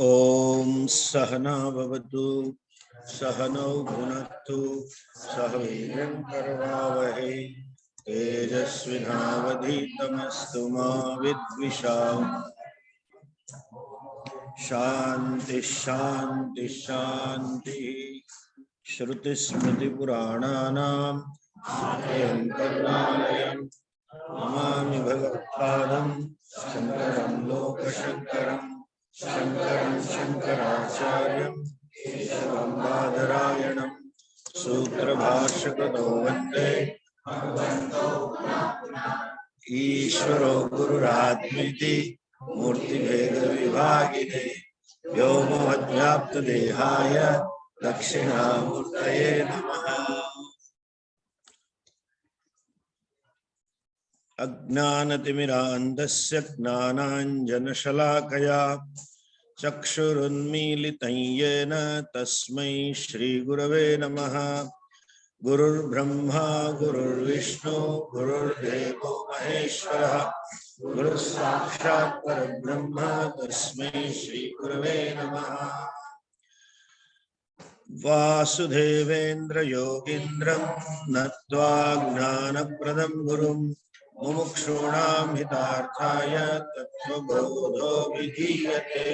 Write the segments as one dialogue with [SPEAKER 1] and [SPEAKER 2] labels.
[SPEAKER 1] ओम सहना भवतु सहनौ भुनक्तु सह वीर्यं करवावहै तेजस्विनावधीतमस्तु मा विद्विषावहै। शांति शांति शांति। श्रुतिस्मृतिपुराणानाम् आलयं करुणालयं नमामि भगवत्पादं शंकरं लोकशंकरं शंकरं शंकराचार्यं केशवं बादरायणं सूत्रभाष्यकृतो वन्दे ईश्वरो गुरुरात्मेति मूर्तिभेद विभागिने व्योमवद्व्याप्तदेहाय दक्षिणामूर्तये नमः। अज्ञानतिमिरान्धस्य ज्ञानाञ्जनशलाकया चक्षुरुन्मीलितं येन तस्मै श्रीगुरवे नमः। गुरुर्ब्रह्मा गुरुर्विष्णु गुरुर्देवो महेश्वरः गुरुसाक्षात् परब्रह्म तस्मै श्रीगुरवे नमः। वासुदेवेन्द्र योगीन्द्रं नत्वा ज्ञानप्रदं गुरुं मुमुक्षूणां हितार्थाय तत्त्वबोधो विधीयते।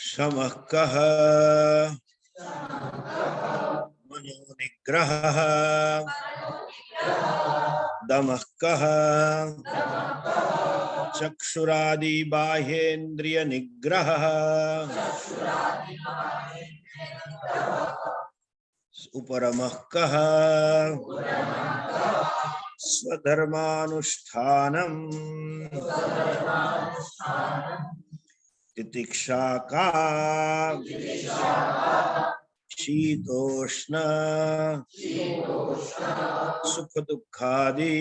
[SPEAKER 1] शमः कः मनोनिग्रहः दमः कः चक्षुरादि बाह्येन्द्रिय निग्रहः उपरमः कः स्वधर्मानुष्ठानम् तितिक्षा का शीतोष्ण सुख दुखादि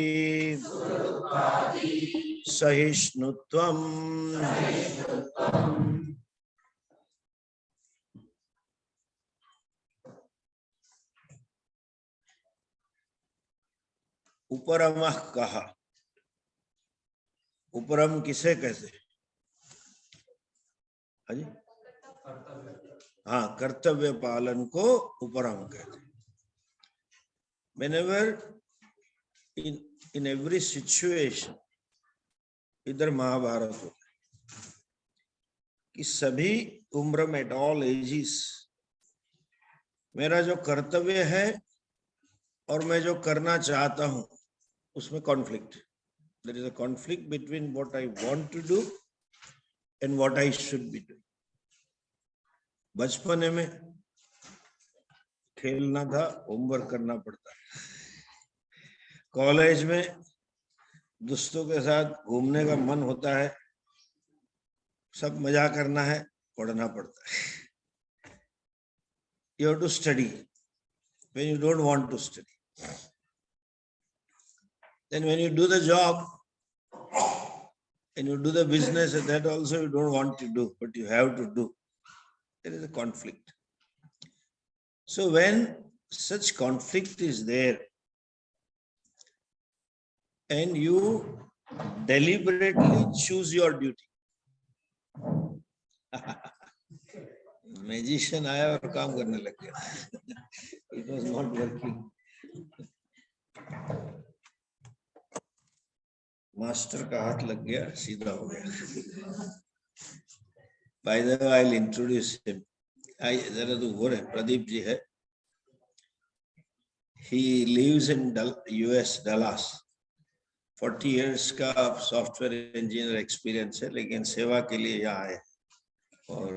[SPEAKER 1] सहिष्णुत्वम् उपरमः कहा। उपरम किसे कहते? हाँ, कर्तव्य पालन को उपरम कहते। Whenever in every situation, इधर महाभारत होता है कि सभी उम्र में, at all ages, मेरा जो कर्तव्य है और मैं जो करना चाहता हूं उसमें conflict. There is a conflict between what I want to do and what I should be doing. बचपन में खेलना था, होमवर्क करना पड़ता। कॉलेज में दोस्तों के साथ घूमने का मन होता है, सब मजा करना है, पढ़ना पड़ता है। You have to study when you don't want to study. Then when you do the job and you do the business, that also you don't want to do, but you have to do. There is a conflict. So when such conflict is there and you deliberately choose your duty, magician आया और काम करने लग गया. It was not working. Master का हाथ लग गया, सीधा हो गया. By the way, I'll introduce him. जरा तो हो रहे, प्रदीप जी है. He lives in US, Dallas. 40 years का सॉफ्टवेयर इंजीनियर एक्सपीरियंस है, लेकिन सेवा के लिए यहाँ आए और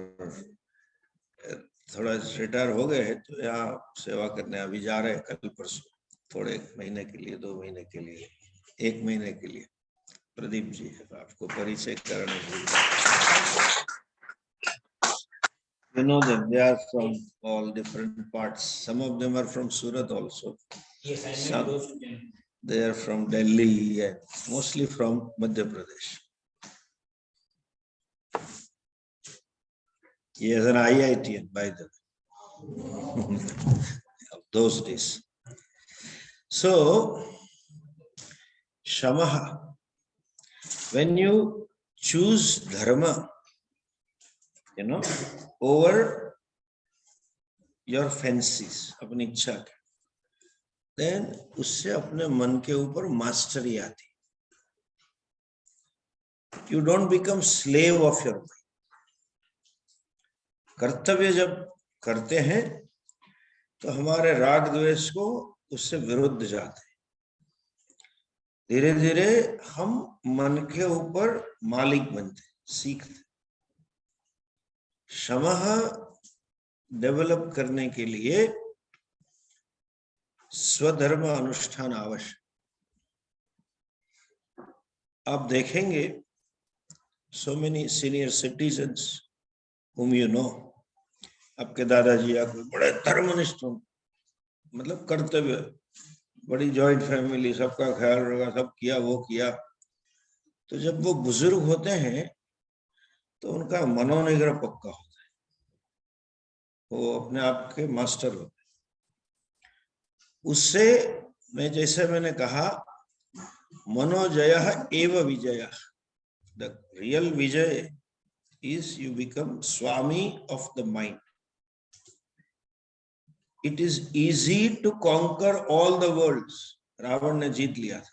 [SPEAKER 1] थोड़ा रिटायर हो गए हैं तो यहाँ सेवा करने अभी जा रहे हैं, कल परसों, थोड़े महीने के लिए, 2 महीने के लिए, 1 महीने के लिए। प्रदीप जी आपको परिचय कराने के लिए। You know them, they are from all different parts. Some of them are from Surat also.
[SPEAKER 2] Yes, I
[SPEAKER 1] Some,
[SPEAKER 2] know those of them.
[SPEAKER 1] they are from Delhi and mostly from Madhya Pradesh. He is an IITian, by the way, of those days. So, Shamaha, when you choose dharma, over your fancies, अपनी इच्छा के, then उससे अपने मन के ऊपर mastery आती. You don't become slave of your mind. कर्तव्य जब करते हैं तो हमारे राग द्वेष को उससे विरुद्ध जाते हैं. धीरे धीरे हम मन के ऊपर मालिक बनते, सीखते. शमः डेवलप करने के लिए स्वधर्म अनुष्ठान आवश्यक. आप देखेंगे so many senior citizens whom you know, आपके दादाजी या कोई बड़े धर्मनिष्ठ हो, मतलब कर्तव्य, बड़ी जॉइंट फैमिली, सबका ख्याल रखा, सब किया वो किया. तो जब वो बुजुर्ग होते हैं तो उनका मनोनिग्रह पक्का होता है, वो अपने आप के मास्टर होते हैं. उससे मैंने कहा मनोजयः एव विजयः. The real vijay is you become swami of the mind. It is easy to conquer all the worlds. Ravan ने जीत लिया था.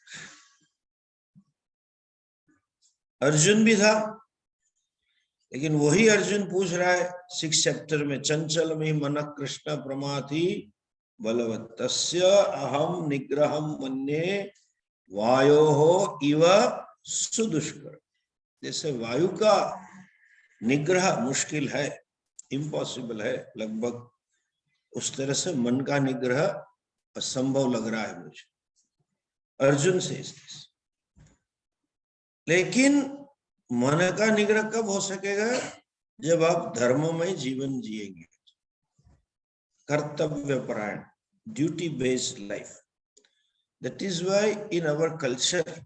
[SPEAKER 1] अर्जुन भी था, लेकिन वही अर्जुन पूछ रहा है 6th चैप्टर में, चंचल में मन कृष्ण प्रमाथि बलवत् तस्य अहम निग्रहम मन्ये वायोः इव सुदुष्कर. जैसे वायु का निग्रह मुश्किल है, इम्पॉसिबल है लगभग, उस तरह से मन का निग्रह असंभव लग रहा है मुझे अर्जुन से. लेकिन मन का निग्रह कब हो सकेगा? जब आप धर्ममय जीवन जिएंगे, कर्तव्य परायण, duty based life. That is why in our culture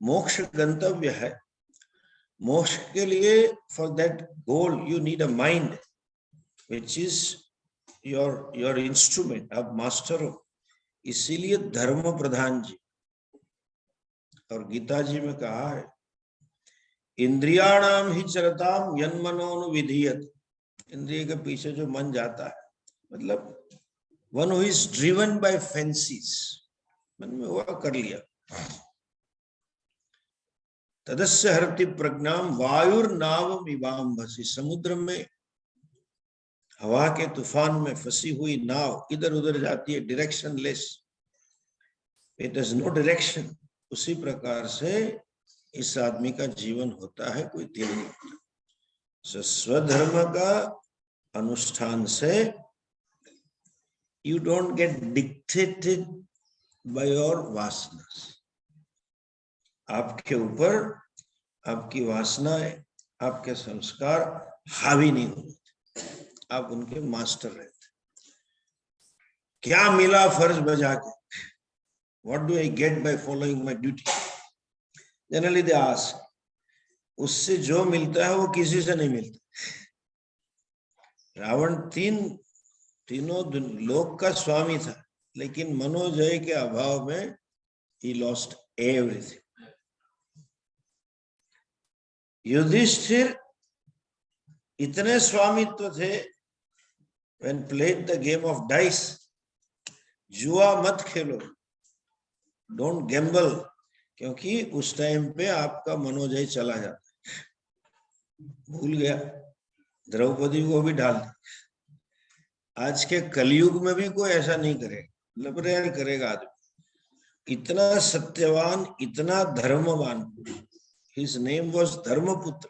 [SPEAKER 1] मोक्ष गंतव्य है. मोक्ष के लिए, for that goal you need a mind which is your instrument. आप मास्टर हो, इसीलिए धर्म प्रधान जी. और गीता जी में कहा है इंद्रियाणाम ही चरताम यन्मनोनुविधीयत. इंद्रिय के पीछे जो मन जाता है, मतलब one who is driven by fancies, मन में हुआ कर लिया. तदस्य हरति प्रज्ञाम वायुर्नावम इवाम्भसि. समुद्र में हवा के तूफान में फंसी हुई नाव इधर उधर जाती है, direction less, it has no direction. उसी प्रकार से इस आदमी का जीवन होता है, कोई ध्येय नहीं होता. स्वधर्म का अनुष्ठान से you don't get dictated by your वासनास. आपके ऊपर आपकी वासनाएं, आपके संस्कार हावी नहीं होते, आप उनके मास्टर रहते. क्या मिला फर्ज बजा के? What do I get by following my duty? Generally they ask. उससे जो मिलता है वो किसी से नहीं मिलता. रावण तीनों लोक का स्वामी था, लेकिन मनोजय के अभाव में he lost everything. युधिष्ठिर इतने स्वामित्व थे, when played the game of dice, जुआ मत खेलो, डोंट गैम्बल, क्योंकि उस टाइम पे आपका मनोजय चला जाता है. भूल गया, द्रौपदी को भी डाल दिया. आज के कलयुग में भी कोई ऐसा नहीं करेगा, लबरेर करेगा आदमी. इतना सत्यवान, इतना धर्मवान. His name was Dharmaputra.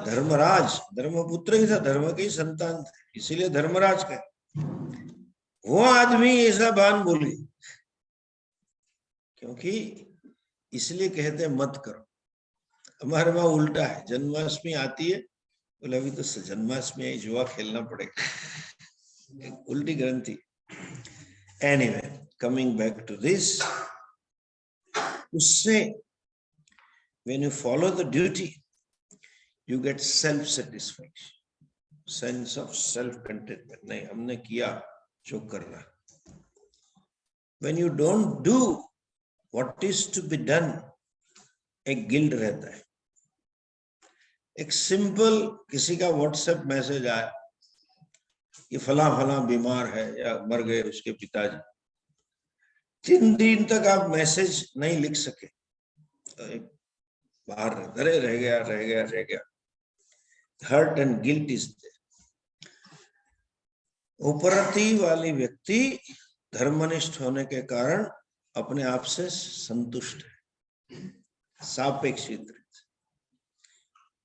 [SPEAKER 1] Dharmaraj Dharmaputra ही था, धर्म के ही संतान थे, इसीलिए धर्मराज का। वो आदमी ऐसा बाण बोल गया, क्योंकि इसलिए कहते हैं मत करो। हमारे वहां उल्टा है, जन्माष्टमी आती है बोले अभी तो जन्माष्टमी है, जुआ खेलना पड़ेगा, उल्टी ग्रंथि। Anyway, coming back to this, उससे when you follow the duty, you get self satisfaction, sense of self contentment. नहीं, हमने किया जो करना। when you don't do what is to be done, एक गिल्ट रहता है। एक सिंपल किसी का व्हाट्सएप मैसेज आया कि फला फला बीमार है या मर गए उसके पिताजी, 3 दिन तक आप मैसेज नहीं लिख सके, बाहर रह गया। Hurt and guilt is there. उपरती वाली व्यक्ति धर्मनिष्ठ होने के कारण अपने आप से संतुष्ट है, सापेक्षित।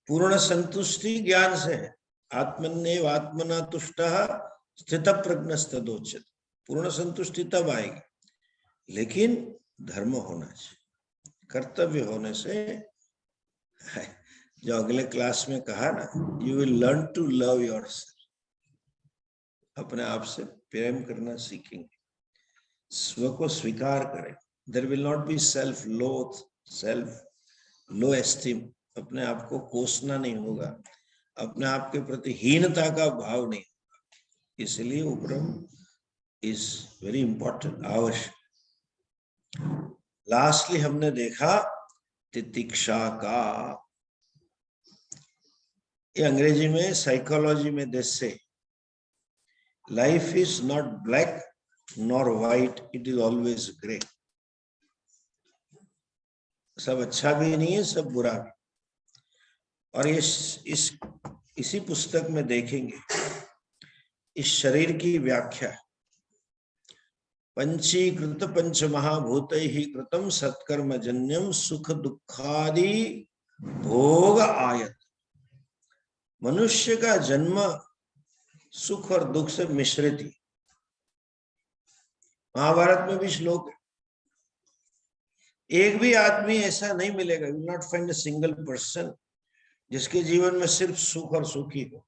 [SPEAKER 1] पूर्ण संतुष्टि ज्ञान से है। आत्मन्येव आत्मना तुष्टः स्थित प्रज्ञस्तदोच्यते। पूर्ण संतुष्टि तब आएगी, लेकिन धर्म होना चाहिए, कर्तव्य होने से। जो अगले क्लास में कहा ना, you will learn to love yourself, अपने आप से प्रेम करना सीखेंगे, स्व को स्वीकार करें। There will not be self loath, self low esteem, अपने आप को कोसना नहीं होगा, अपने आप के प्रति हीनता का भाव नहीं होगा। इसलिए उपरम इज वेरी इंपॉर्टेंट, आवश्यक। लास्टली हमने देखा तितिक्षा का। ये अंग्रेजी में साइकोलॉजी में जैसे life is not black nor white, it is always grey. सब अच्छा भी नहीं है, सब बुरा भी। और इसी पुस्तक में देखेंगे इस शरीर की व्याख्या, पंचीकृत पंच महाभूत ही कृतम सत्कर्म जन्यम सुख दुखादि भोग आयत। मनुष्य का जन्म सुख और दुख से मिश्रित ही। महाभारत में भी श्लोक है, एक भी आदमी ऐसा नहीं मिलेगा, you will not find a single person जिसके जीवन में सिर्फ सुख और सुख ही हो,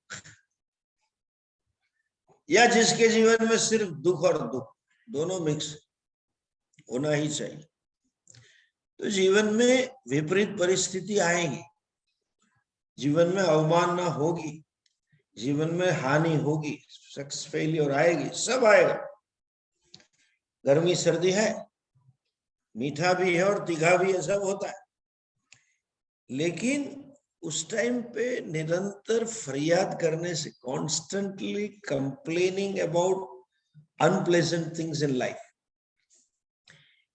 [SPEAKER 1] या जिसके जीवन में सिर्फ दुख और दुख, दोनों मिक्स होना ही चाहिए। तो जीवन में विपरीत परिस्थिति आएगी, जीवन में अवमानना होगी, जीवन में हानि होगी, सक्सेस फेलियर आएगी, सब आएगा। गर्मी सर्दी है, मीठा भी है और तीखा भी है, सब होता है। लेकिन उस टाइम पे निरंतर फरियाद करने से, constantly complaining about unpleasant things in life,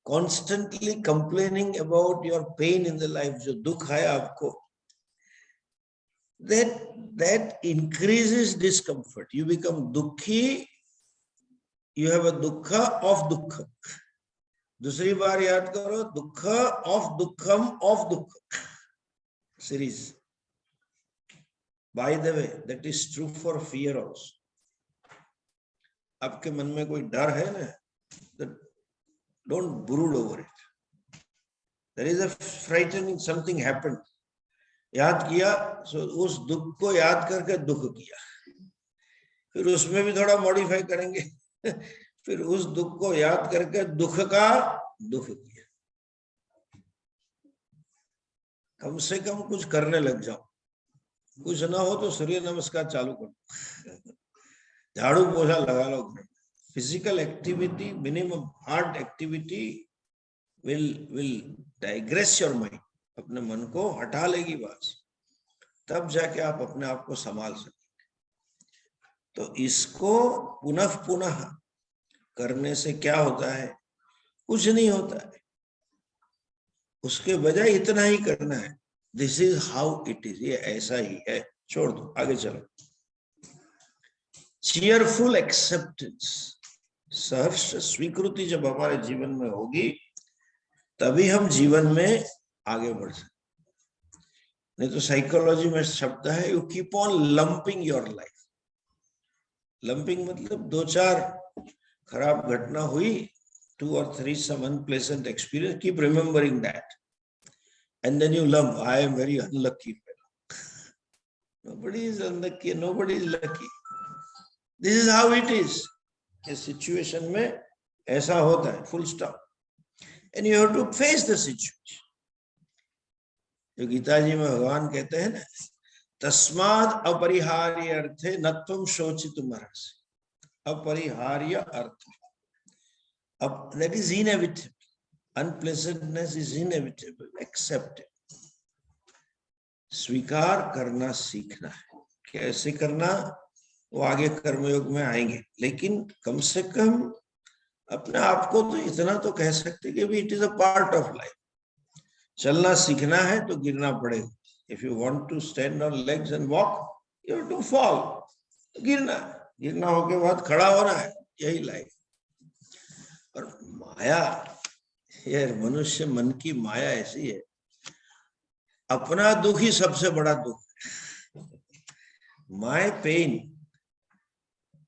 [SPEAKER 1] constantly complaining about your pain in the life, जो दुख है आपको, that increases discomfort. You become dukhi, you have a dukkha of dukkha. दूसरी बार याद करो, दुक्खा of dukkam of dukkha series. By the way, that is true for fear also. आपके मन में कोई डर है ना, don't brood over it. There is a frightening something happened. याद किया, so उस दुख को याद करके दुख किया, फिर उसमें भी थोड़ा मॉडिफाई करेंगे, फिर उस दुख को याद करके दुख का दुख किया। कम से कम कुछ करने लग जाओ, कुछ ना हो तो सूर्य नमस्कार चालू करो, झाड़ू पोछा लगा लो। Physical activity, minimum hard activity will digress your mind, अपने मन को हटा लेगी बस, तब जाके आप अपने आप को संभाल सकेंगे। तो इसको पुनः पुनः करने से क्या होता है? कुछ नहीं होता है, उसके बजाय इतना ही करना है। This is how it is, ये ऐसा ही है, छोड़ दो, आगे चलो। चीयरफुल एक्सेप्टेंस, सहर्ष स्वीकृति जब हमारे जीवन में होगी, तभी हम जीवन में आगे बढ़ सकते। नहीं तो साइकोलॉजी में शब्द है you keep on lumping your life. Lumping मतलब 2-4 खराब घटना हुई, 2 or 3 some unpleasant experience, keep remembering that, and then you lump, I am very unlucky fellow. Nobody is unlucky, nobody is lucky. This is how it is. इस situation में ऐसा होता है, full stop. And you have to face the situation. जो गीता जी में भगवान कहते हैं ना, तस्माद अपरिहार्य अर्थे न त्वं शोचितुम् अर्हसि। अपरिहार्य अर्थ, that is inevitable. Unpleasantness is inevitable. Accept it. स्वीकार करना सीखना है। कैसे करना वो आगे कर्मयोग में आएंगे, लेकिन कम से कम अपने आप को तो इतना तो कह सकते कि भी it is a part of life. चलना सीखना है तो गिरना पड़ेगा। If you want to stand on legs and walk, you have to fall. गिरना होके बाद खड़ा होना है, यही लाइफ। और माया, ये मनुष्य मन की माया ऐसी है, अपना दुख ही सबसे बड़ा दुख। My pain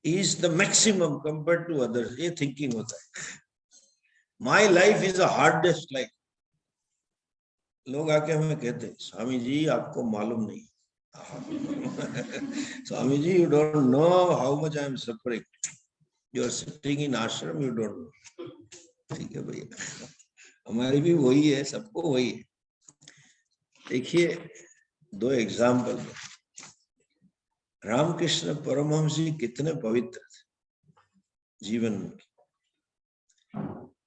[SPEAKER 1] is the maximum compare to others, ये थिंकिंग होता है। My life is the hardest life. लोग आके हमें कहते हैं, स्वामी जी आपको मालूम नहीं। Swami ji you don't know how much I am suffering, you are sitting in ashram, you don't no. ठीक है भैया, हमारी भी वही है, सबको वही है। देखिए 2 एग्जाम्पल। रामकृष्ण परमहंस जी कितने पवित्र थे जीवन में।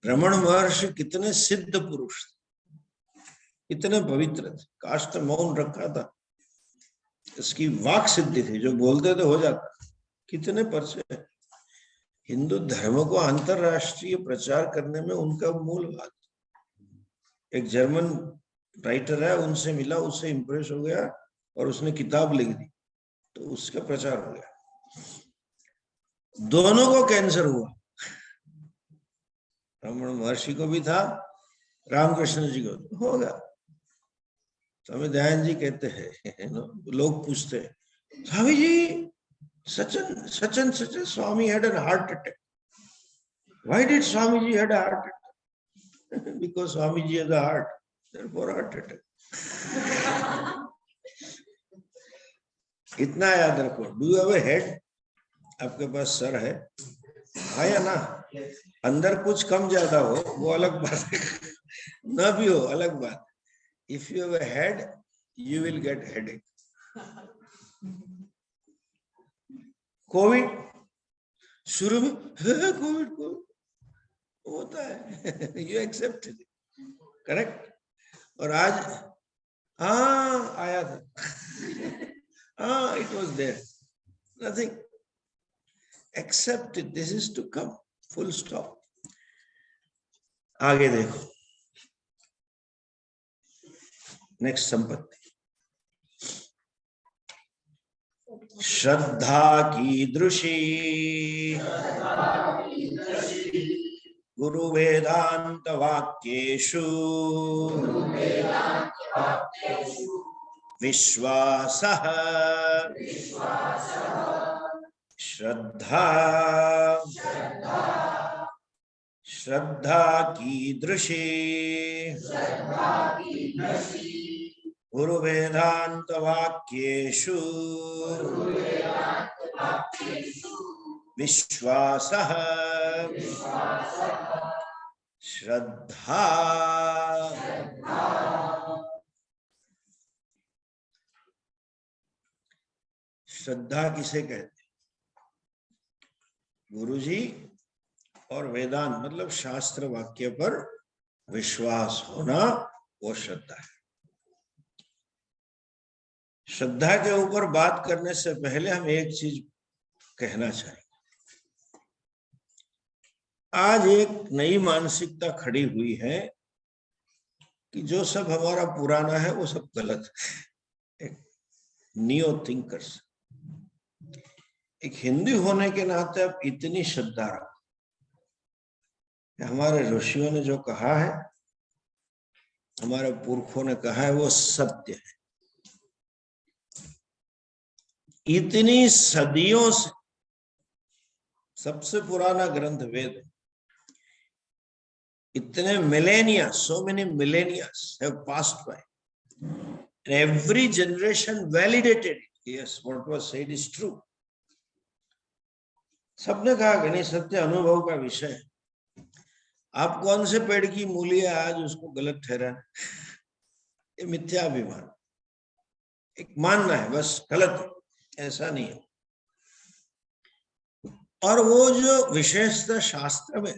[SPEAKER 1] रमण महर्षि कितने सिद्ध पुरुष थे, इतने पवित्र थे। काष्ठ मौन रखा था, इसकी वाक सिद्धि थी, जो बोलते थे हो जाता। कितने परचे। हिंदू धर्म को अंतरराष्ट्रीय प्रचार करने में उनका मूल हाथ। एक जर्मन राइटर है, उनसे मिला, उससे इंप्रेस हो गया और उसने किताब लिख दी, तो उसका प्रचार हो गया। दोनों को कैंसर हुआ, रमण महर्षि को भी था, रामकृष्ण जी को होगा। स्वामी दयानंद जी कहते हैं, लोग पूछते हैं, स्वामी जी सचन स्वामी had a heart attack. Why did Swami ji had a heart attack? Because Swami ji has a heart, therefore heart attack. इतना याद रखो। Do you have a head? आपके पास सर है या ना? अंदर कुछ कम ज्यादा हो वो अलग बात है, ना भी हो अलग बात। If you have a head, you will get headache. Covid शुरू में कोविड होता है, you accept it, correct? और आज आया था, it was there, nothing. Accept it, this is to come, full stop. आगे देखो, नेक्स्ट संपत्ति श्रद्धा कीदृशी गुरु वेदांत वाक्येषु विश्वासः श्रद्धा कीदृशी गुरु वेदांत वाक्येषु विश्वासः श्रद्धा। श्रद्धा किसे कहते? गुरुजी और वेदांत मतलब शास्त्र वाक्य पर विश्वास होना, वो श्रद्धा है। श्रद्धा के ऊपर बात करने से पहले हम एक चीज कहना चाहेंगे। आज एक नई मानसिकता खड़ी हुई है कि जो सब हमारा पुराना है वो सब गलत है। एक नियो थिंकर्स। एक हिंदू होने के नाते अब इतनी श्रद्धा रखो, हमारे ऋषियों ने जो कहा है, हमारे पुरखों ने कहा है, वो सत्य है। इतनी सदियों से सबसे पुराना ग्रंथ वेद है. इतने millennia, so many millennias have passed by. And every generation validated it. Yes, what was said is true. सबने कहा कि नहीं, सत्य अनुभव का विषय है. आप कौन से पेड़ की मूली है आज उसको गलत ठहरा, ये मिथ्याभिमान, एक मानना है बस, गलत है, ऐसा नहीं है. और वो जो विशेषता शास्त्र में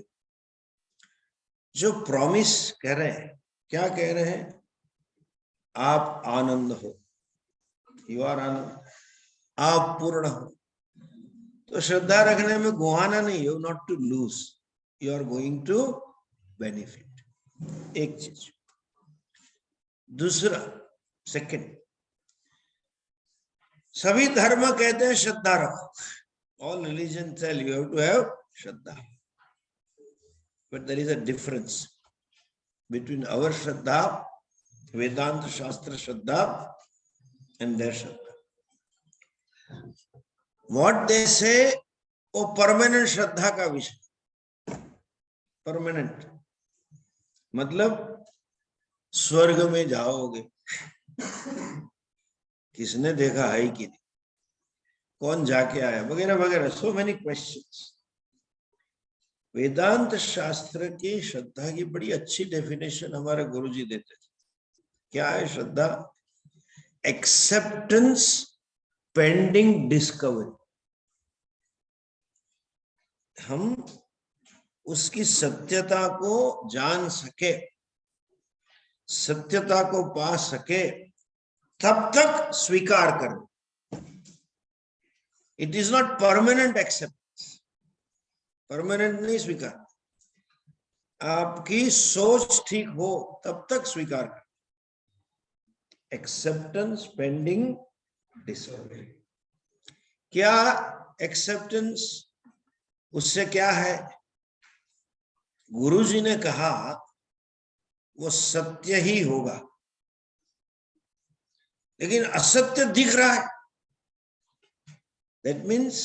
[SPEAKER 1] जो प्रॉमिस कह रहे हैं, क्या कह रहे हैं? आप आनंद हो, यू आर आनंद, आप पूर्ण हो. तो श्रद्धा रखने में गुहाना नहीं, you not to lose, you are going to benefit. एक चीज. दूसरा, सेकंड, सभी धर्म कहते हैं श्रद्धा रखो. All religion tell you have to have श्रद्धा. But there is a difference between our Shraddha, Vedanta Shastra Shraddha, and their Shraddha. What they say, वो परमानेंट श्रद्धा का विषय. परमानेंट मतलब स्वर्ग में जाओगे, किसने देखा है कि नहीं, कौन जाके आया, वगैरह वगैरह, सो मेनी क्वेश्चंस. वेदांत शास्त्र की श्रद्धा की बड़ी अच्छी डेफिनेशन हमारे गुरुजी देते थे. क्या है श्रद्धा? Acceptance pending discovery. हम उसकी सत्यता को जान सके, सत्यता को पा सके, तब तक स्वीकार करें. It is not permanent accept, permanent नहीं स्वीकार. आपकी सोच ठीक हो तब तक स्वीकार कर. Acceptance pending discovery. क्या एक्सेप्टेंस? उससे क्या है? गुरुजी ने कहा वो सत्य ही होगा, लेकिन असत्य दिख रहा है. That means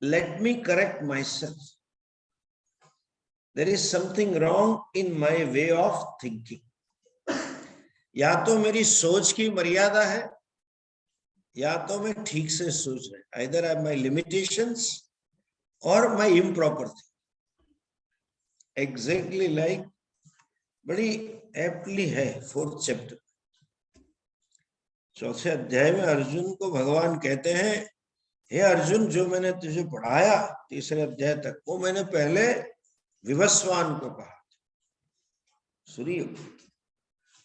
[SPEAKER 1] let me correct myself. There is something wrong in my way of thinking. या तो मेरी सोच की मर्यादा है, या तो मैं ठीक से सोच रहा हूं. Either I have my limitations or my improper thing. Exactly like बड़ी एप्टली है 4th चैप्टर, 4थे अध्याय में अर्जुन को भगवान कहते हैं, हे अर्जुन, जो मैंने तुझे पढ़ाया 3रे अध्याय तक, वो मैंने पहले विवस्वान को कहा.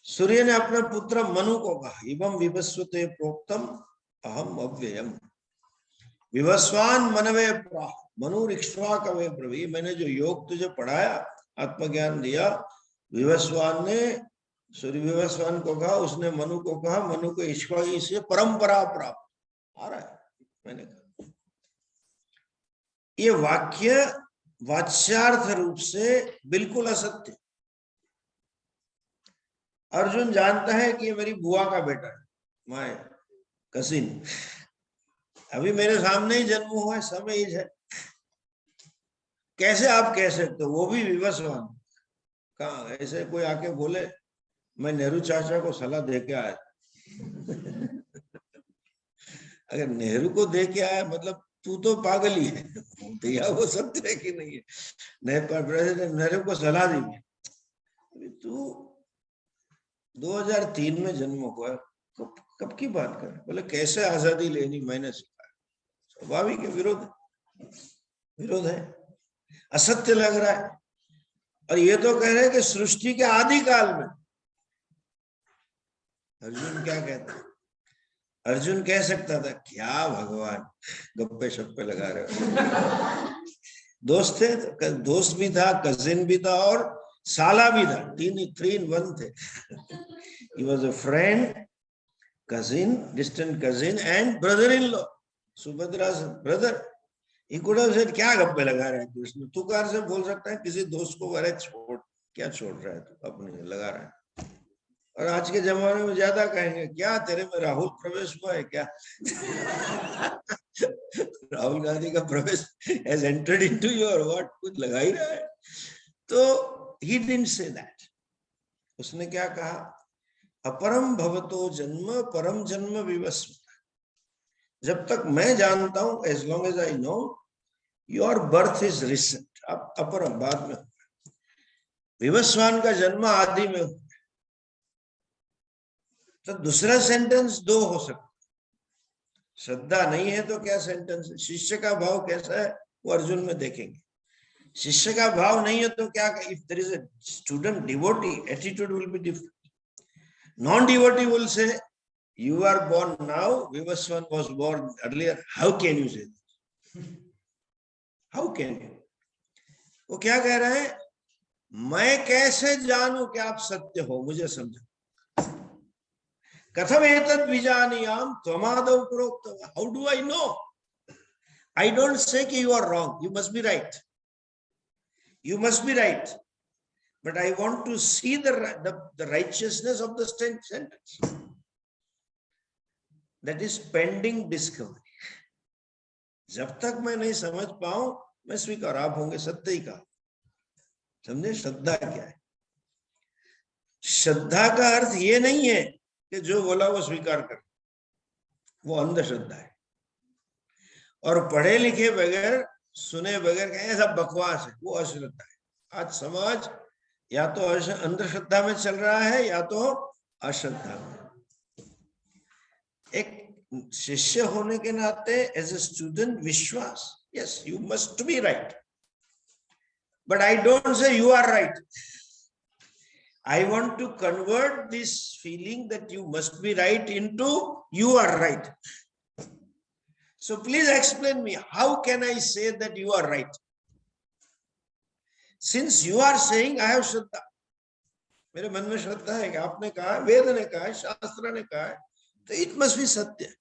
[SPEAKER 1] सूर्य ने अपने पुत्र मनु को कहा, इवं विवस्वते प्रोक्तम अहम अव्ययम. विवस्वान मनवे प्राह मनु इक्ष्वा कवे ब्रवी. मैंने जो योग तुझे पढ़ाया, आत्मज्ञान दिया, विवस्वान ने सूर्य विवस्वान को कहा, उसने मनु को कहा, मनु को ईश्वा से परंपरा प्राप्त. आ रहा है, मैंने कहा. ये वाक्य वाच्यार्थ रूप से बिल्कुल असत्य. अर्जुन जानता है कि ये मेरी बुआ का बेटा है, माय कजिन, अभी मेरे सामने ही जन्म हुआ है, समय एज है. कैसे आप कह सकते हो? वो भी विवस्वान. कहा ऐसे कोई आके बोले मैं नेहरू चाचा को सलाह दे के आया. अगर नेहरू को दे के आया मतलब तू तो पागल ही है. भैया वो सत्य है कि नहीं है? प्रेसिडेंट नेहरू को सलाह दी, तू 2003 में जन्म हुआ, कब की बात कर? बोले कैसे आजादी लेनी मैंने सिखाया. स्वाभाविक है, विरोध है, असत्य लग रहा है. और ये तो कह रहे हैं कि सृष्टि के आदि काल में. अर्जुन क्या कहता है? अर्जुन कह सकता था, क्या भगवान गप्पे शप्पे लगा रहे हो. दोस्त थे, तो दोस्त भी था, कजिन भी था और साला भी था. 3 in 1 थे. He was a friend, cousin, distant cousin and brother-in-law. Subhadra's brother. He could have said, क्या गप्पे लगा रहे हैं कृष्ण. तू कार से बोल सकता है किसी दोस्त को, अरे छोड़, क्या छोड़ रहा है तू, अपने लगा रहा है. और आज के जमाने में ज्यादा कहेंगे क्या तेरे में राहुल प्रवेश हुआ है क्या? राहुल गांधी का प्रवेश has entered into you or what? कुछ लगा ही रहा है। तो he didn't say that. उसने क्या कहा? अपरम भवतो जन्म परम जन्म विवस्वता। जब तक मैं जानता हूं, as long as I know, your birth is recent. अब अपरम बाद में, विवस्वान का जन्म आदि में। तो दूसरा सेंटेंस दो हो सकता। श्रद्धा नहीं है तो क्या सेंटेंस है? शिष्य का भाव कैसा है वो अर्जुन में देखेंगे। शिष्य का भाव नहीं है तो क्या? If there is a student devotee, attitude will be different. Non devotee will say you are born now, Vivaswan was born earlier. How can you say this? How can you? वो क्या कह रहा है? मैं कैसे जानूं कि आप सत्य हो? मुझे समझो। कथम एतद् विजानीयाम त्वमादौ प्रोक्तः। How do I know? I don't say कि you are wrong. You must be right. You must be right. But I want to see the righteousness of the sentence. That is pending discovery. जब तक मैं नहीं समझ पाऊं मैं स्वीकार। आप होंगे सत्य ही का। समझे श्रद्धा क्या है? श्रद्धा का अर्थ ये नहीं है कि जो बोला वो स्वीकार कर, वो अंधश्रद्धा है। और पढ़े लिखे बगैर, सुने बगैर कहें ऐसा बकवास है, वो अश्रद्धा है। आज समाज या तो अंधश्रद्धा में चल रहा है या तो अश्रद्धा में। एक शिष्य होने के नाते एज ए स्टूडेंट विश्वास, yes you must be right, but I don't say you are right. I want to convert this feeling that you must be right into you are right. So please explain me, how can I say that you are right? Since you are saying I have श्रद्धा, मेरे मन में श्रद्धा है कि आपने कहा, वेद ने कहा, शास्त्र ने कहा, तो it must be सत्य।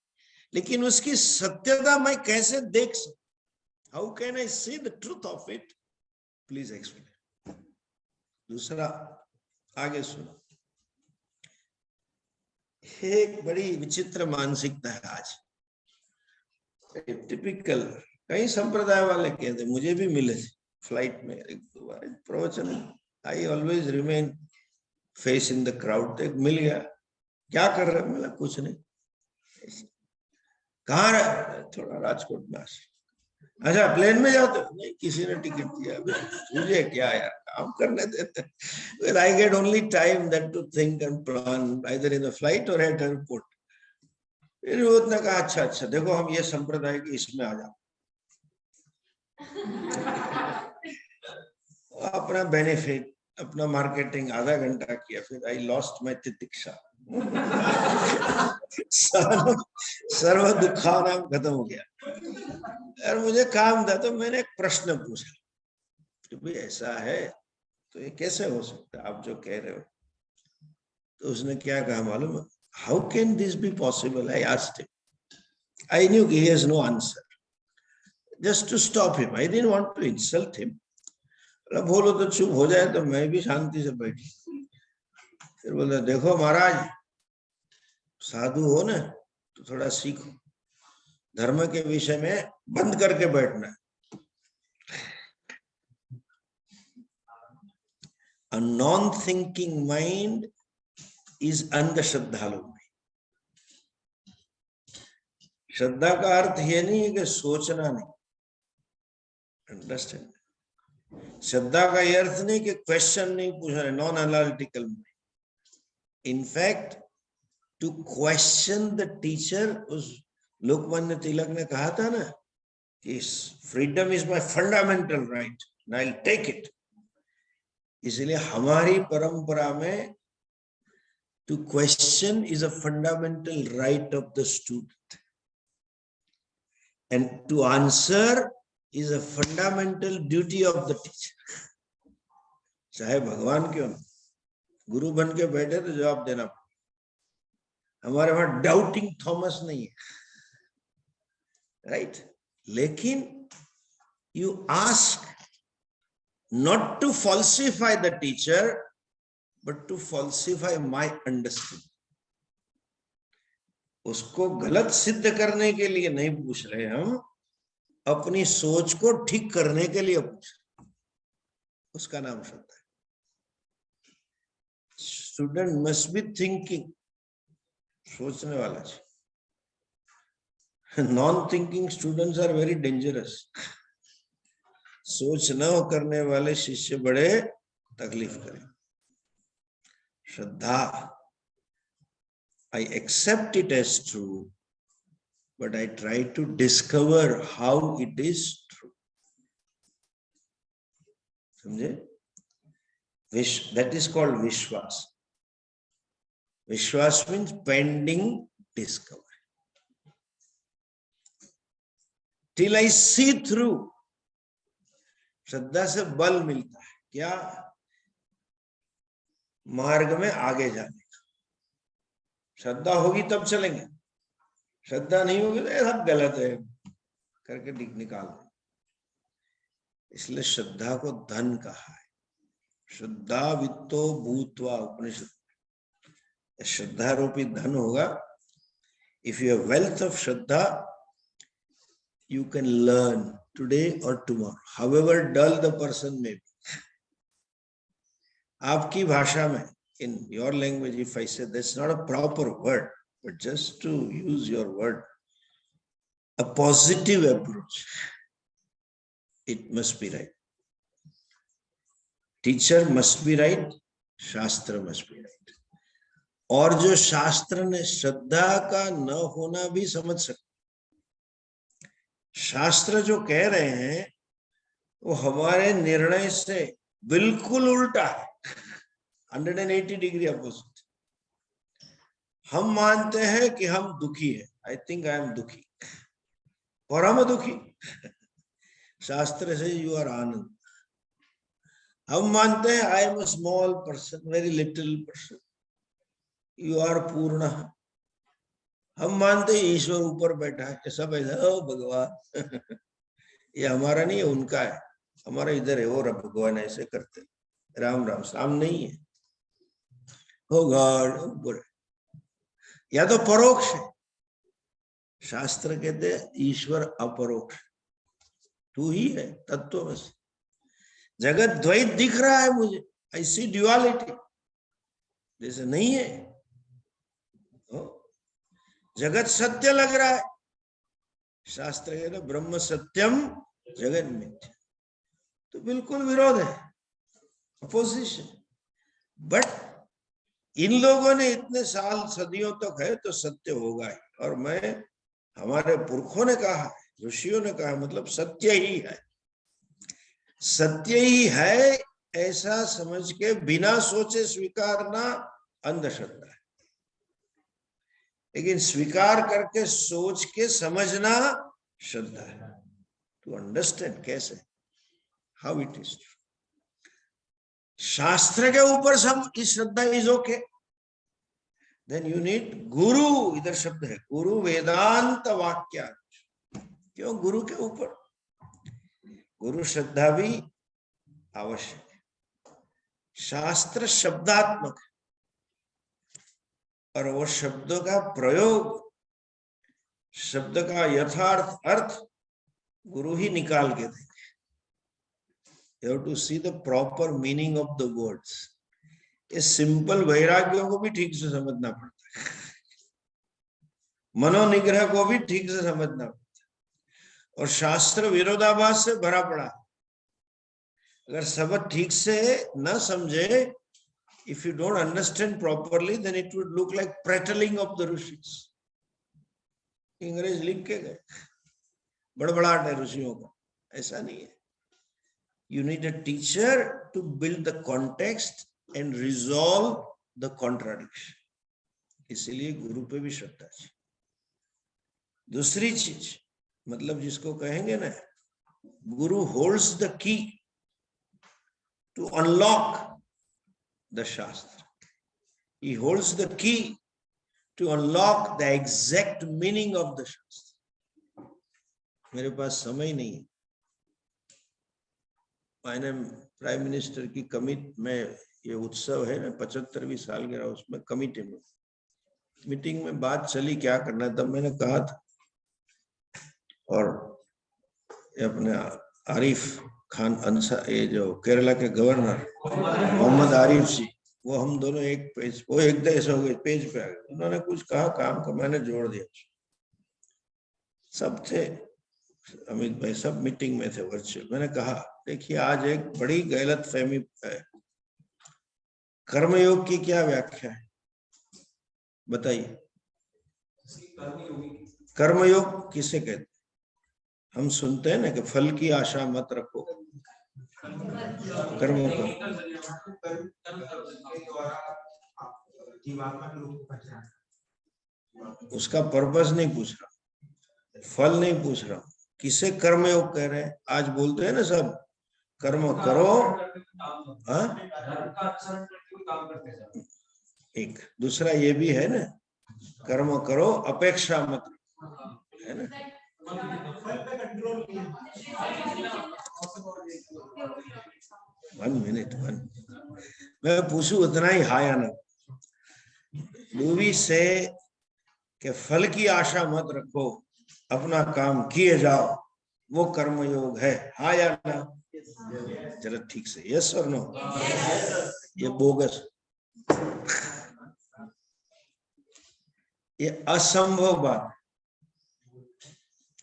[SPEAKER 1] लेकिन उसकी सत्यता मैं कैसे देख सकता? How can I see the truth of it? Please explain. दूसरा, आगे सुनो। एक बड़ी विचित्र मानसिकता है आज, टिपिकल। कई संप्रदाय वाले कहते, मुझे भी मिले फ्लाइट में एक दो बार प्रवचन। I always remain face in the crowd. एक मिल गया, क्या कर रहे? मिला कुछ नहीं। कहाँ रहे? थोड़ा राजकोट में। अच्छा प्लेन में जाते हो? नहीं, किसी ने टिकट दिया। मुझे क्या यार, काम करने देते। Well, I get only time that to think and plan either in the flight or at airport. फिर उसने कहा अच्छा अच्छा देखो हम ये संप्रदाय के इसमें आ जाओ। अपना बेनिफिट, अपना मार्केटिंग आधा घंटा किया, फिर आई लॉस्ट माय तितिक्षा। सर्व दुखानाम खत्म हो गया। और मुझे काम था तो मैंने एक प्रश्न पूछा कि भाई ऐसा है तो ये कैसे हो सकता है आप जो कह रहे हो? तो उसने क्या कहा मालूम है? How can this be possible? I asked him. I knew he has no answer, just to stop him. I didn't want to insult him. बोलो तो चुप हो जाए तो मैं भी शांति से बैठी। फिर बोला देखो महाराज, साधु हो ना तो थोड़ा सीखो, धर्म के विषय में बंद करके बैठना। A non-thinking mind is अंधश्रद्धालु। श्रद्धा का अर्थ ये नहीं है कि सोचना नहीं, अंडरस्टैंड? श्रद्धा का ये अर्थ नहीं कि क्वेश्चन नहीं पूछना, non analytical mind. In fact to question the teacher, उस लोकमान्य तिलक ने कहा था ना कि freedom is my fundamental right and I will take it. इसलिए हमारी परंपरा में to question is a fundamental right of the student and to answer is a fundamental duty of the teacher. चाहे भगवान क्यों ना, गुरु बन के बैठे तो जवाब देना पड़ेगा। हमारे वहां डाउटिंग थॉमस नहीं है, राइट? लेकिन you ask not to falsify the teacher, but to falsify my understanding. उसको गलत सिद्ध करने के लिए नहीं पूछ रहे हम, अपनी सोच को ठीक करने के लिए पूछ रहे, उसका नाम श्रद्धा है. स्टूडेंट मस्ट बी थिंकिंग, सोचने वाला चाहिए. Non thinking students are very dangerous. सोच न करने वाले शिष्य बड़े तकलीफ करें. श्रद्धा, I accept it as true, but I try to discover how it is true. समझे? That is called Vishwas. Vishwas means pending discovery. Till I see through. श्रद्धा से बल मिलता है क्या? मार्ग में आगे जाने का. श्रद्धा होगी तब चलेंगे, श्रद्धा नहीं होगी तो सब गलत है करके निकाल दो. इसलिए श्रद्धा को धन कहा है. श्रद्धा वित्तो भूत्वा उपनिषद. श्रद्धा रूपी धन होगा. If you have wealth of Shraddha, you can learn today or tomorrow, however dull the person may be. आपकी भाषा में, in your language, if I say that's not a proper word, but just to use your word, a positive approach, it must be right. Teacher must be right, शास्त्र must be right. और जो शास्त्र ने श्रद्धा का न होना भी समझ सकते. शास्त्र जो कह रहे हैं वो हमारे निर्णय से बिल्कुल उल्टा है. 180 डिग्री अपोजिट. हम मानते हैं कि हम दुखी है. आई थिंक आई एम दुखी, और हम दुखी. शास्त्र से यू आर आनंद. हम मानते हैं I am a small person, very little person, you are पूर्ण. हम मानते हैं ईश्वर ऊपर बैठा है, सब ऐसा भगवान. ये हमारा नहीं है, उनका है. हमारा इधर है, और भगवान ऐसे करते. राम राम राम नहीं है. हो गॉड ऊपर. या तो परोक्ष है. शास्त्र कहते हैं ईश्वर अपरोक्ष, तू ही है तत्वमसि. जगत द्वैत दिख रहा है मुझे, आई सी ड्युअलिटी, जैसे नहीं है. जगत सत्य लग रहा है. शास्त्र कहते ब्रह्म सत्यम जगत मिथ्या. तो बिल्कुल विरोध है, अपोजिशन. बट इन लोगों ने इतने साल सदियों तक है तो सत्य होगा ही. और मैं, हमारे पुरखों ने कहा, ऋषियों ने कहा, मतलब सत्य ही है. सत्य ही है ऐसा समझ के बिना सोचे स्वीकारना अंधश्रद्धा है. लेकिन स्वीकार करके सोच के समझना श्रद्धा है. टू अंडरस्टैंड कैसे, हाउ इट इज. शास्त्र के ऊपर सब इस श्रद्धा is okay. Then you need guru. इधर शब्द है गुरु, वेदांत वाक्य. क्यों गुरु के ऊपर? गुरु श्रद्धा भी आवश्यक है. शास्त्र शब्दात्मक है, और वो शब्दों का प्रयोग, शब्द का यथार्थ अर्थ गुरु ही निकाल के देंगे. You have to see the proper meaning of the words. ये सिंपल वैराग्यों को भी ठीक से समझना पड़ता है. मनोनिग्रह को भी ठीक से समझना पड़ता है. और शास्त्र विरोधाभास से भरा पड़ा है. अगर सब ठीक से न समझे, if you don't understand properly, then it would look like prattling of the rishis. अंग्रेज लिख के गए, बड़बड़ाहट है ऋषियों का. ऐसा नहीं है. You need a teacher to build the context and resolve the contradiction. इसीलिए गुरु पे भी श्रद्धा चाहिए. दूसरी चीज, मतलब जिसको कहेंगे ना, गुरु holds the key to unlock the Shastra. He holds the key to unlock the exact meaning of the Shastra. मेरे पास समय नहीं है. मैंने प्राइम मिनिस्टर की कमिट में ये उत्सव है ना 75वीं सालगिरह, उसमें कमिटी में मीटिंग में बात चली क्या करना है, तब मैंने कहा था, और ये अपने आरिफ खान अंसारी, ये जो केरला के गवर्नर मोहम्मद आरिफ जी, वो हम दोनों एक पेज, वो एक देश हो गए पेज पे आ गए। उन्होंने कुछ कहा काम का, मैंने जोड़ दिया। सब थे, अमित भाई सब मीटिंग में थे वर्चुअल। मैंने कहा देखिए आज एक बड़ी गलत फहमी है, कर्मयोग की क्या व्याख्या है बताइए। कर्मयोग किसे कहते हैं? हम सुनते हैं ना कि फल की आशा मत रखो, कर्म करो। उसका पर्पस नहीं पूछ रहा, फल नहीं पूछ रहा, किसे कर्मयोग कह रहे हैं। आज बोलते हैं ना सब कर्म करो, हाँ एक दूसरा ये भी है ना, कर्म करो अपेक्षा मत, है ना। वन मिनट, मैं पूछू उतना ही हाँ या ना। मूवी से कि फल की आशा मत रखो, अपना काम किए जाओ, वो कर्मयोग है, हाँ या ना? जरा ठीक से यस और नो। ये बोगस, ये असंभव बात।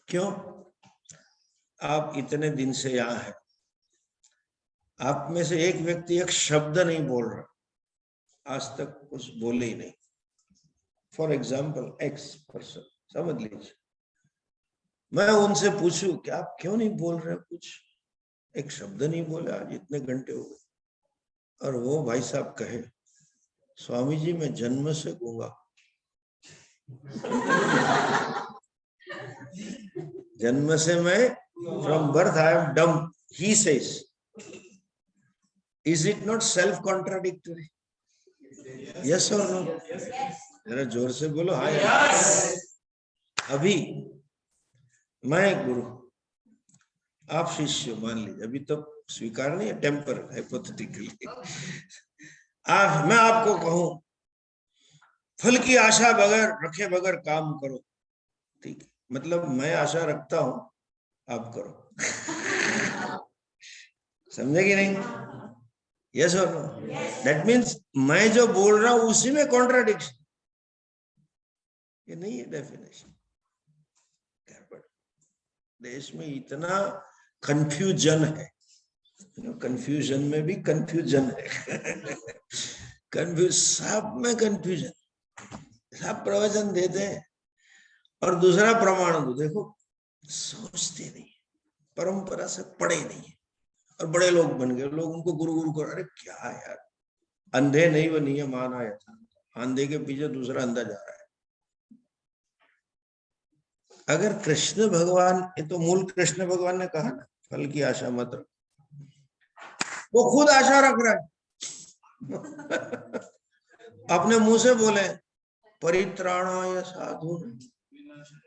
[SPEAKER 1] क्यों? आप इतने दिन से यहां हैं, आप में से एक व्यक्ति एक शब्द नहीं बोल रहा, आज तक कुछ बोले ही नहीं। फॉर एग्जाम्पल एक्स पर्सन, समझ लीजिए, मैं उनसे पूछूं कि आप क्यों नहीं बोल रहे, कुछ एक शब्द नहीं बोले आज इतने घंटे हो गए, और वो भाई साहब कहे स्वामी जी मैं जन्म से गूंगा, जन्म से मैं, from birth I am dumb, he says. Is it not self contradictory? Yes और नो? जरा जोर से बोलो हाँ। अभी मैं गुरु, आप शिष्य, मान लीजिए, अभी तो स्वीकार नहीं है, टेम्पर हाइपोथेटिकली। मैं आपको कहूं फल की आशा बगैर रखे बगैर काम करो, ठीक है, मतलब मैं आशा रखता हूं, आप करो। समझे कि नहीं? यस और नो? दैट मीन्स मैं जो बोल रहा हूं उसी में कॉन्ट्राडिक्शन, ये नहीं है डेफिनेशन। देश में इतना कंफ्यूजन है, कंफ्यूजन में भी कंफ्यूजन है। कंफ्यूज, सब में कंफ्यूजन, सब प्रवचन देते हैं। और दूसरा प्रमाण दो, देखो सोचते नहीं, परंपरा से पढ़े नहीं है, और बड़े लोग बन गए, लोग उनको गुरु गुरु कर, अरे क्या यार, अंधे नहीं वो नियम आना था, अंधे के पीछे दूसरा अंधा जा रहा है। अगर कृष्ण भगवान, ये तो मूल कृष्ण भगवान ने कहा ना फल की आशा मत रखो, वो खुद आशा रख रहा है। अपने मुंह से बोले परित्राणाय साधु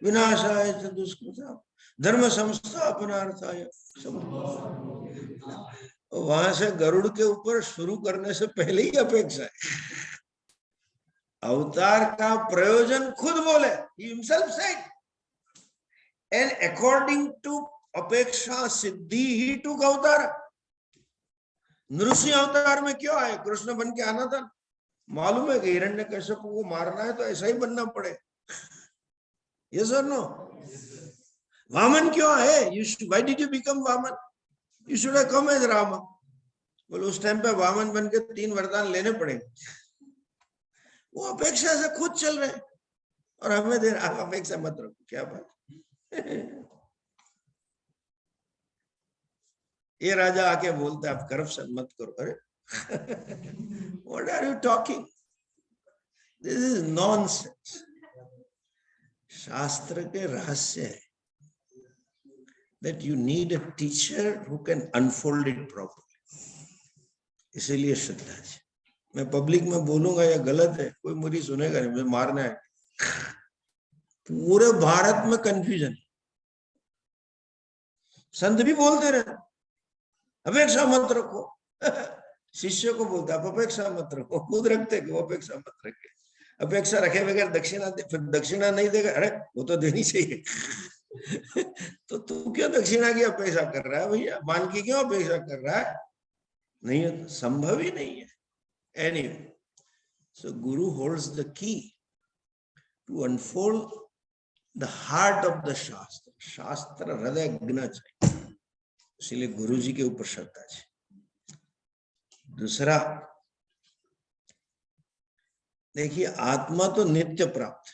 [SPEAKER 1] विनाशाय च दुष्कृता धर्म संस्थापनार्थाय। वहां से गरुड़ के ऊपर शुरू करने से पहले ही अपेक्षा है। अवतार का प्रयोजन खुद बोले, he himself said, and according to अपेक्षा सिद्धि ही टूक अवतार। नृसिंह अवतार में क्यों आए? कृष्ण बन के आना था, मालूम है कि हिरण्यकश्यप को मारना है तो ऐसा ही बनना पड़े। यस और नो? वामन क्यों आए? Why did you become Vamana? You should have come as Rama. बोले उस टाइम पे वामन बन के 3 वरदान लेने पड़ेंगे। वो अपेक्षा से खुद चल रहे और हमें दे, आप अपेक्षा मत रखो, क्या बात। ये राजा आके बोलता है आप करप्शन मत करो, अरे what are you talking, this is nonsense. शास्त्र के रहस्य है that you need a teacher who can unfold it properly. इसीलिए श्रद्धा जी, मैं पब्लिक में बोलूंगा या गलत है, कोई मुझे सुनेगा नहीं, मुझे मारना है। पूरे भारत में कंफ्यूजन, संत भी बोलते रहे अपेक्षा मत रखो। शिष्य को बोलता है आप अपेक्षा मत रखो, खुद रखते कि वो अपेक्षा मत रखे। अपेक्षा रखे बगैर दक्षिणा दे, फिर दक्षिणा नहीं देगा, अरे वो तो देनी चाहिए। तो तू क्यों दक्षिणा की अपेक्षा कर रहा है भैया, मान की क्यों अपेक्षा कर रहा है? नहीं, संभव ही नहीं है। Anyway, so guru holds the key to unfold the heart of the shastra. शास्त्र हृदय ज्ञ चाहिए, इसलिए गुरु जी के ऊपर श्रद्धा है। दूसरा, देखिए आत्मा तो नित्य प्राप्त,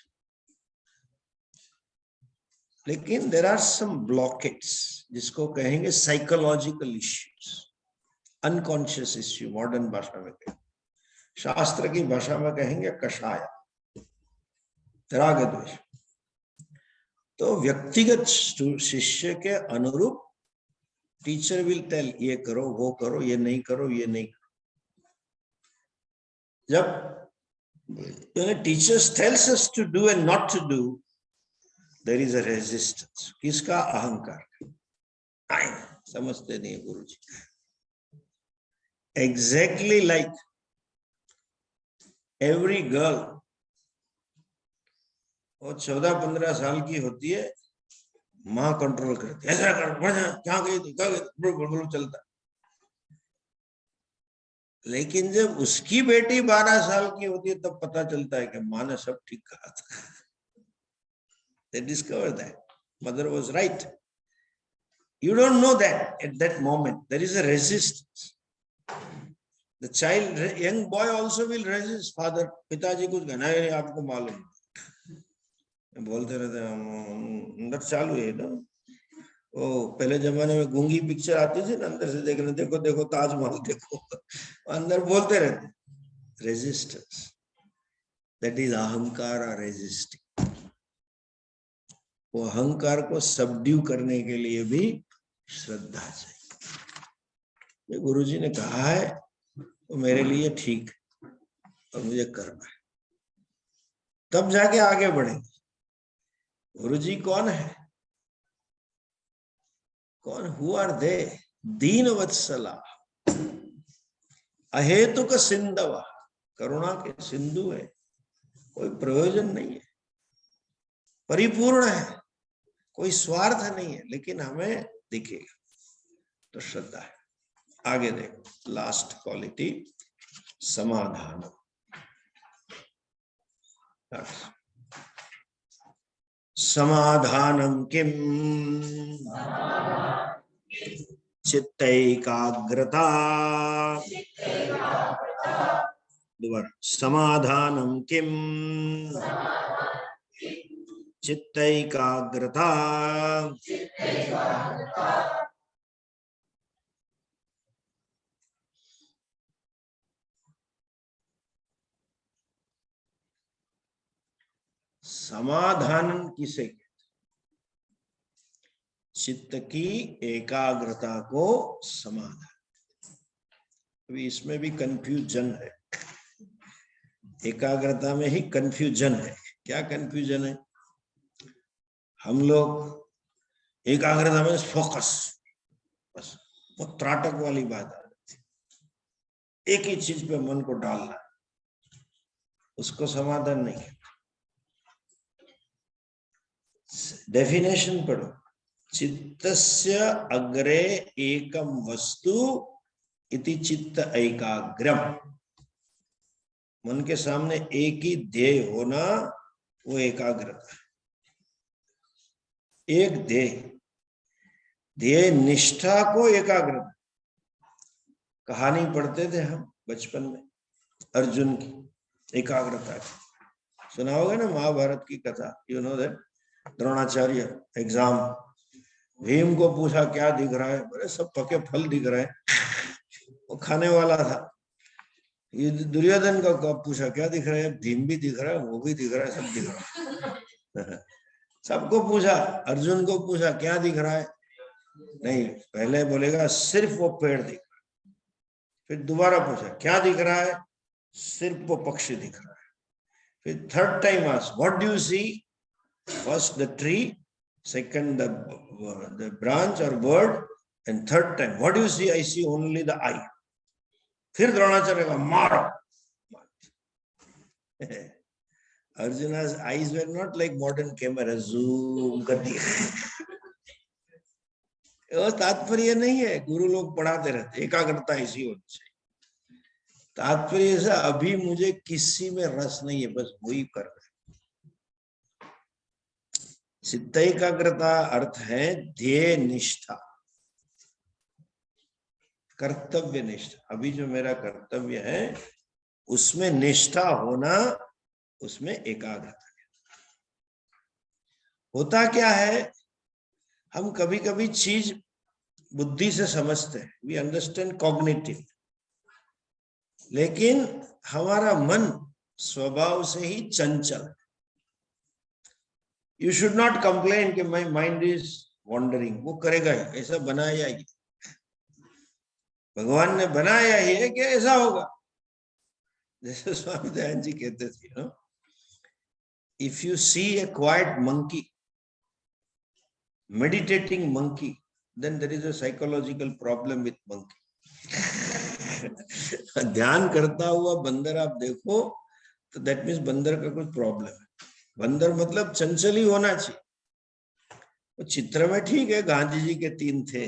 [SPEAKER 1] लेकिन देर आर सम ब्लॉकेट्स जिसको कहेंगे psychological issues, unconscious issue modern भाषा में कहेंगे, शास्त्र की भाषा में कहेंगे कषाय, राग द्वेष। तो व्यक्तिगत शिष्य के अनुरूप टीचर विल टेल ये करो वो करो, ये नहीं करो ये नहीं करो। जब teachers tells us to do and not to do, there is a resistance. किसका? अहंकार। समझते नहीं गुरु जी। एग्जैक्टली लाइक एवरी गर्ल, वो 14-15 साल की होती है, माँ कंट्रोल करती है, ऐसा कर, क्या गई चलता। लेकिन जब उसकी बेटी 12 साल की होती है तब पता चलता है कि माँ ने सब ठीक कहा था। They discover that mother was right. You don't know that at that moment. There is a resistance. The child, young boy also will resist. Father, पिताजी कुछ कहना है आपको मालूम, बोलते रहते हैं, अंदर चालू है ना। ओ पहले जमाने में गूंगी पिक्चर आती थी ना, अंदर से देखने, देखो देखो ताजमहल देखो, अंदर बोलते रहते। रेजिस्टेंस, दैट इज अहंकार और रेजिस्टिंग। वो अहंकार को सबड्यू करने के लिए भी श्रद्धा चाहिए। गुरुजी ने कहा है वो मेरे लिए ठीक और मुझे करना है, तब जाके आगे बढ़ेंगे। गुरुजी कौन है? कौन? Who are they? दीन वत्सला, अहेतुक सिंधवा, करुणा के सिंधु है, कोई प्रयोजन नहीं है, परिपूर्ण है, कोई स्वार्थ नहीं है, लेकिन हमें दिखेगा तो श्रद्धा है। आगे देखो, लास्ट क्वालिटी समाधान। समाधानम किम? चित्तैकाग्रता। दोबारा, समाधानम किम? चित्तैकाग्रता। समाधान किसे कहते? चित्त की एकाग्रता को समाधान। अभी इसमें भी कंफ्यूजन है, एकाग्रता में ही कंफ्यूजन है। क्या कंफ्यूजन है? हम लोग एकाग्रता में फोकस, बस वो त्राटक वाली बात आ रही थी, एक ही चीज पे मन को डालना, उसको समाधान नहीं कहते। डेफिनेशन पढ़ो, चित्तस्य अग्रे एकम वस्तु इति चित्त एकाग्रम। मन के सामने एक ही ध्येय होना, वो एकाग्रता है। एक ध्येय निष्ठा को एकाग्रता। कहानी पढ़ते थे हम बचपन में अर्जुन की एकाग्रता की, सुना होगा ना महाभारत की कथा। You know that Dronacharya exam, Bhim को पूछा क्या दिख रहा है, बोले सब पके फल दिख रहे हैं, वो खाने वाला था। ये दुर्योधन को पूछा क्या दिख रहा है, भीम भी दिख रहा है, वो भी दिख रहा है, सब दिख रहा है। सबको पूछा, अर्जुन को पूछा क्या दिख रहा है, नहीं, पहले बोलेगा सिर्फ वो पेड़ दिख रहा है। फिर दोबारा पूछा क्या दिख रहा है, सिर्फ वो पक्षी दिख रहा है। फिर third time ask what do you see, first the tree, second the branch or bird, and third time what do you see, I see only the eye. फिर द्रोणाचार्य का मारो। Arjuna's eyes were not like modern camera, zoom कर दिया। वो तात्पर्य नहीं है, गुरु लोग पढ़ाते रहते, एकाग्रता ऐसी होनी चाहिए। तात्पर्य ऐसा, अभी मुझे किसी में रस नहीं है, बस वही कर रहे। चित्त एकाग्रता अर्थ है ध्येय निष्ठा, कर्तव्य निष्ठा। अभी जो मेरा कर्तव्य है उसमें निष्ठा होना, उसमें एकाग्रता। होता क्या है, हम कभी कभी चीज बुद्धि से समझते हैं, वी अंडरस्टैंड कॉग्निटिव, लेकिन हमारा मन स्वभाव से ही चंचल। यू शुड नॉट कंप्लेन कि माई माइंड इज वॉन्डरिंग, वो करेगा ही, ऐसा बनाया ही भगवान ने, बनाया ही है कि ऐसा होगा। जैसे स्वामी दयानंद जी कहते थे, if you see a quiet monkey meditating monkey, then there is a psychological problem with monkey. ध्यान करता हुआ बंदर आप देखो तो दैट मीन्स बंदर का कुछ प्रॉब्लम है। बंदर मतलब चंचल ही होना चाहिए। वो चित्र में ठीक है, गांधी जी के 3 थे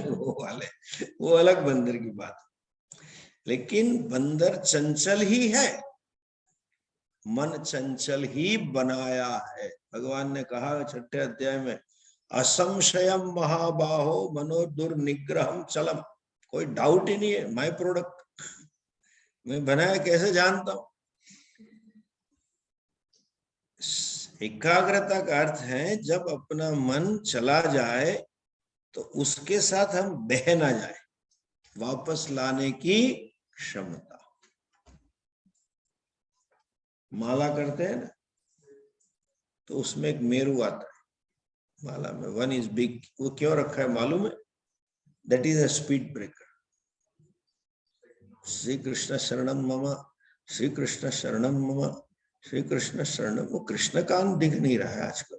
[SPEAKER 1] वो वाले, वो अलग बंदर की बात, लेकिन बंदर चंचल ही है, मन चंचल ही बनाया है। भगवान ने कहा 6ठे अध्याय में, असंशयम महाबाहो मनो दुर्निग्रहम चलम, कोई डाउट ही नहीं है, माय प्रोडक्ट, मैं बनाया कैसे जानता हूं। एकाग्रता का अर्थ है जब अपना मन चला जाए तो उसके साथ हम बह ना जाए, वापस लाने की क्षमता। माला करते हैं ना, तो उसमें एक मेरू आता है माला में, 1 इज बिग, वो क्यों रखा है मालूम है? That is a speed breaker. Shri Krishna शरणम मम, श्री कृष्ण शरणम मम, श्री कृष्ण शरणम। वो कृष्णकांत दिख नहीं रहा है आजकल,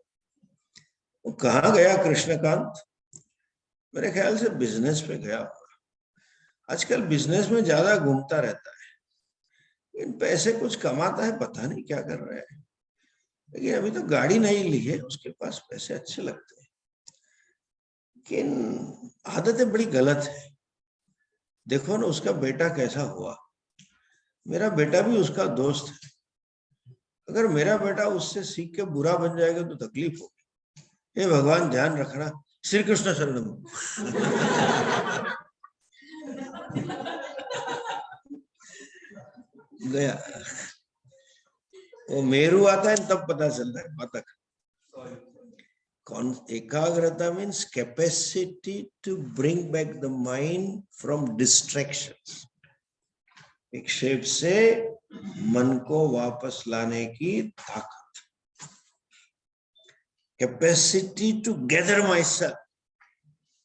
[SPEAKER 1] वो कहाँ गया कृष्णकांत? मेरे ख्याल से बिजनेस पे गया होगा। आजकल बिजनेस में ज्यादा घूमता रहता है, इन पैसे कुछ कमाता है, पता नहीं क्या कर रहा है, लेकिन अभी तो गाड़ी नहीं ली है, उसके पास पैसे अच्छे लगते हैं, लेकिन आदतें बड़ी गलत है। देखो ना उसका बेटा कैसा हुआ, मेरा बेटा भी उसका दोस्त है, अगर मेरा बेटा उससे सीख के बुरा बन जाएगा तो तकलीफ होगी। हे भगवान ध्यान रखना, श्री कृष्ण शरणम। गया, वो मेरू आता है तब पता चलता है बतख। एकाग्रता means capacity to bring back the mind from distractions, विक्षेप से मन को वापस लाने की ताकत, capacity to gather myself,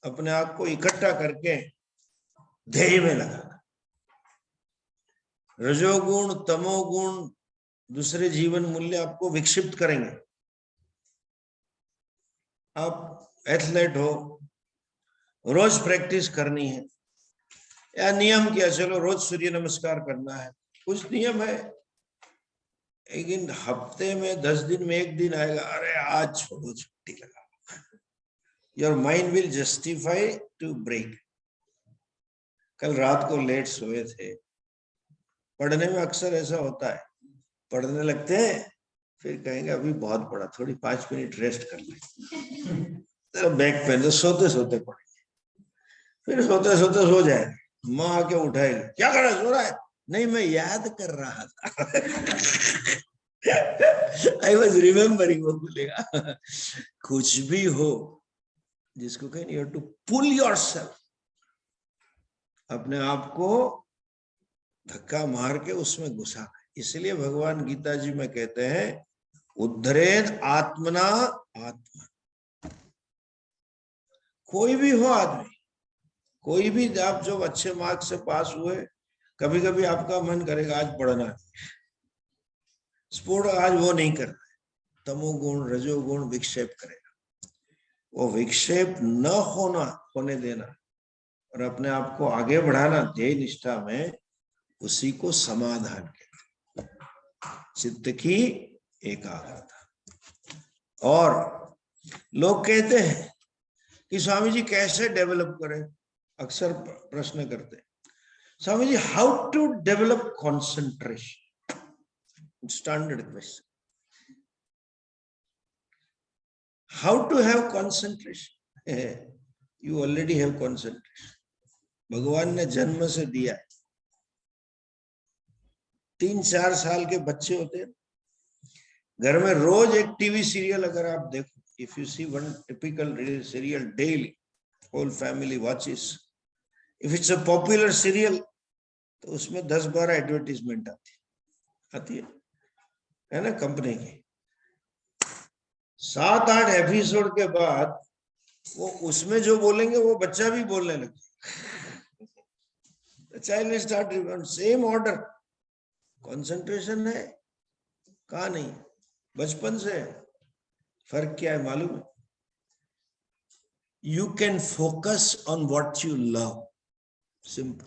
[SPEAKER 1] अपने आप को इकट्ठा करके ध्येय में लगाना। रजोगुण तमोगुण दूसरे जीवन मूल्य आपको विक्षिप्त करेंगे। आप एथलेट हो, रोज प्रैक्टिस करनी है, या नियम किया चलो रोज सूर्य नमस्कार करना है, कुछ नियम है, लेकिन हफ्ते में 10 दिन में 1 दिन आएगा, अरे आज छोड़ो छुट्टी लगा, your mind will justify to break. कल रात को लेट सोए थे, पढ़ने में अक्सर ऐसा होता है, पढ़ने लगते हैं फिर कहेंगे अभी बहुत पढ़ा, थोड़ी 5 मिनट रेस्ट कर ले, बैक पेन, तो सोते सोते पढ़ेंगे, फिर सोते सोते सो जाएगा, माँ आके उठाएगी, क्या कर रहा है, सो रहा है? नहीं मैं याद कर रहा था। आई वॉज रिमेम्बरिंग, वो बोलेगा। कुछ भी हो, जिसको कहें you have to pull yourself, अपने आप को धक्का मार के उसमें घुसा। इसलिए भगवान गीता जी में कहते हैं उद्धरेद आत्मना आत्मा। कोई भी हो आदमी, कोई भी, आप जो अच्छे मार्क्स से पास हुए, कभी कभी आपका मन करेगा आज पढ़ना, स्पोर्ट आज वो नहीं करना है, तमोगुण रजोगुण विक्षेप करेगा। वो विक्षेप न होने देना और अपने आप को आगे बढ़ाना ध्येय निष्ठा में, उसी को समाधान कहते हैं, चित्त की एकाग्रता। और लोग कहते हैं कि स्वामी जी कैसे डेवलप करें, अक्सर प्रश्न करते हैं, Swami ji how to develop concentration, standard question, how to have concentration. You already have concentration, भगवान ने जन्म से दिया है। 3-4 साल के बच्चे होते हैं, घर में रोज एक टीवी सीरियल अगर आप देखो, if you see one typical serial daily, whole family watches, if it's a popular serial तो उसमें 10-12 एडवर्टीजमेंट आती है ना, कंपनी की। 7-8 एपिसोड के बाद वो उसमें जो बोलेंगे वो बच्चा भी बोलने लगे। Child start remember same order, concentration है, कहा नहीं, बचपन से। फर्क क्या है मालूम है? You can focus on what you love, simple.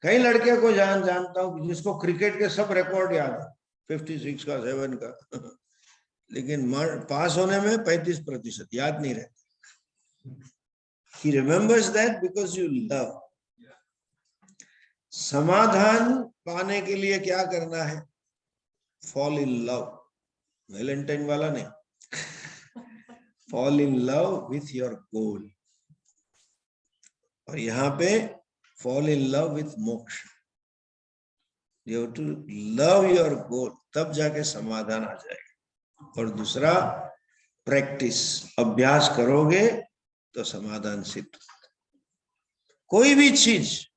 [SPEAKER 1] कई लड़के को जानता हूं जिसको क्रिकेट के सब रिकॉर्ड याद है, 56 का, 7 का, लेकिन पास होने में 35% याद नहीं रहता। He remembers that because you love. समाधान पाने के लिए क्या करना है? Fall in love. वैलेंटाइन वाला नहीं, fall in love with your goal. और यहाँ पे fall in love with moksha. You have to love your goal, तब जाके समाधान आ जाएगा। और दूसरा प्रैक्टिस, अभ्यास करोगे तो समाधान सिद्ध। कोई भी चीज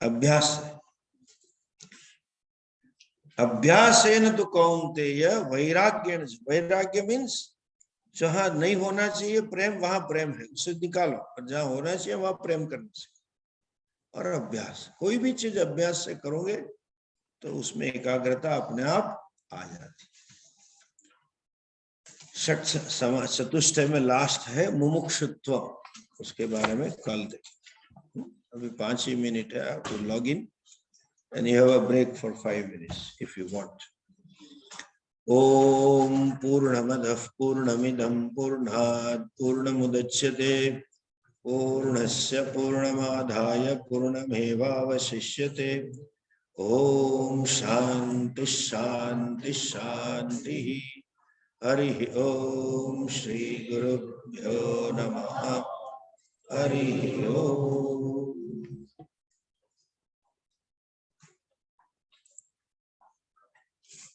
[SPEAKER 1] अभ्यास है, अभ्यासेन तो कौन्तेय वैराग्येन, वैराग्य मीन्स जहां नहीं होना चाहिए प्रेम, वहां प्रेम है, उसे निकालो, और जहां होना चाहिए वहां प्रेम करना चाहिए। और अभ्यास, कोई भी चीज अभ्यास से करोगे तो उसमें एकाग्रता अपने आप आ जाती। चतुष्टय में लास्ट है मुमुक्षुत्व, उसके बारे में कल देखें। अभी 5 ही मिनट है, तो log in and you have a break for 5 minutes if you want. Om Purnamadah Purnamidam Purnat Purnamudachyate Purnasya Purnamadhaya Purnamevavasishyate. Om Shanti Shanti Shanti. Hari Om Shri Gurubhyo Namaha. Hari Om.